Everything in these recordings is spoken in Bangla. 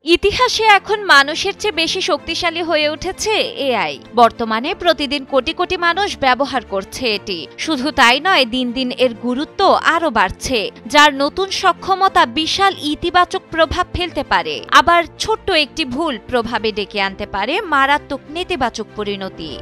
ইতিহাসে এখন মানুষের চেয়ে বেশি শক্তিশালী হয়ে উঠেছে এআই। বর্তমানে প্রতিদিন কোটি কোটি মানুষ ব্যবহার করছে এটি। শুধু তাই নয়, দিন দিন এর গুরুত্ব আরও বাড়ছে, যার নতুন সক্ষমতা বিশাল ইতিবাচক প্রভাব ফেলতে পারে, আবার ছোট্ট একটি ভুল প্রভাবে ডেকে আনতে পারে মারাত্মক নেতিবাচক পরিণতি।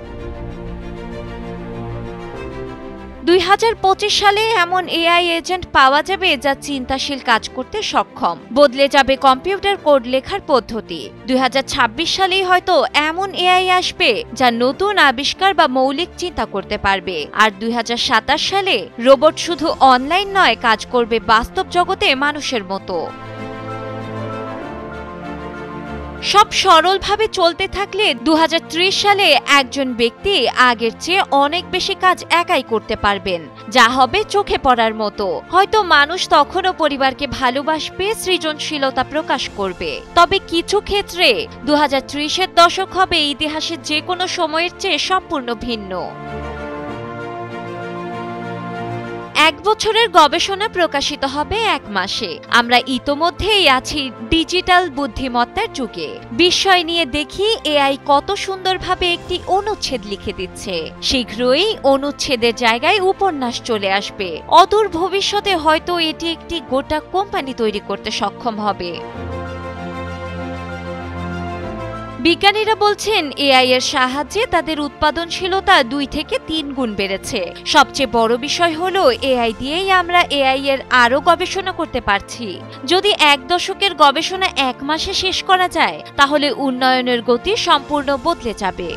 2025 সালে এমন এআই এজেন্ট পাওয়া যাবে যা চিন্তাশীল কাজ করতে সক্ষম। বদলে যাবে কম্পিউটার কোড লেখার পদ্ধতি। 2026 সালেই হয়তো এমন এআই আসবে যা নতুন আবিষ্কার বা মৌলিক চিন্তা করতে পারবে। আর 2027 সালে রোবট শুধু অনলাইন নয়, কাজ করবে বাস্তব জগতে মানুষের মতো। সব সরলভাবে চলতে থাকলে 2030 সালে একজন ব্যক্তি আগের চেয়ে অনেক বেশি কাজ একাই করতে পারবেন, যা হবে চোখে পড়ার মতো। হয়তো মানুষ তখনও পরিবারকে ভালোবাসবে, সৃজনশীলতা প্রকাশ করবে। তবে কিছু ক্ষেত্রে 2030-এর দশক হবে ইতিহাসের যে কোনো সময়ের চেয়ে সম্পূর্ণ ভিন্ন। 1 বছরের গবেষণা প্রকাশিত হবে 1 মাসে। আমরা ইতোমধ্যেই আছি ডিজিটাল বুদ্ধিমত্তার যুগে। বিস্ময় নিয়ে দেখি এআই কত সুন্দরভাবে একটি অনুচ্ছেদ লিখে দিচ্ছে। শীঘ্রই অনুচ্ছেদের জায়গায় উপন্যাস চলে আসবে। অদূর ভবিষ্যতে হয়তো এটি একটি গোটা কোম্পানি তৈরি করতে সক্ষম হবে। বিজ্ঞানীরা বলছেন এআই এর সাহায্যে তাদের উৎপাদনশীলতা 2 থেকে 3 গুণ বেড়েছে। সবচেয়ে বড় বিষয় হলো এআই দিয়েই আমরা এআই এর আরও গবেষণা করতে পারছি। যদি 1 দশকের গবেষণা 1 মাসে শেষ করা যায়, তাহলে উন্নয়নের গতি সম্পূর্ণ বদলে যাবে।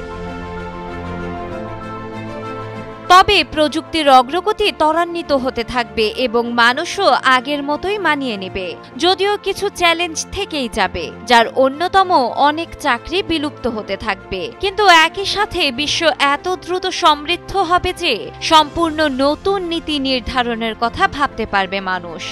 তবে প্রযুক্তির অগ্রগতি ত্বরান্বিত হতে থাকবে এবং মানুষও আগের মতোই মানিয়ে নেবে। যদিও কিছু চ্যালেঞ্জ থেকেই যাবে, যার অন্যতম অনেক চাকরি বিলুপ্ত হতে থাকবে। কিন্তু একই সাথে বিশ্ব এত দ্রুত সমৃদ্ধ হবে যে সম্পূর্ণ নতুন নীতি নির্ধারণের কথা ভাবতে পারবে মানুষ।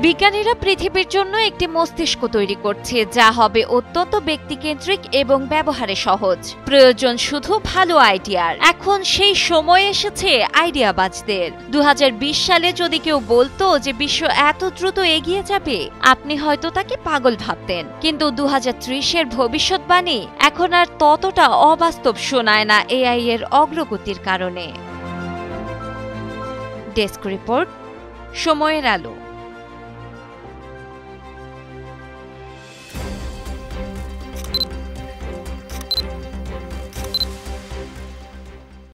বিজ্ঞানীরা পৃথিবীর জন্য একটি মস্তিষ্ক তৈরি করছে, যা হবে অত্যন্ত ব্যক্তিকেন্দ্রিক এবং ব্যবহারে সহজ। প্রয়োজন শুধু ভালো আইডিয়ার। এখন সেই সময় এসেছে আইডিয়াবাজদের। 2020 সালে যদি কেউ বলতো যে বিশ্ব এত দ্রুত এগিয়ে যাবে, আপনি হয়তো তাকে পাগল ভাবতেন। কিন্তু 2030-এর ভবিষ্যৎবাণী এখন আর ততটা অবাস্তব শোনায় না এআই এর অগ্রগতির কারণে। ডেস্ক রিপোর্ট, সময়ের আলো।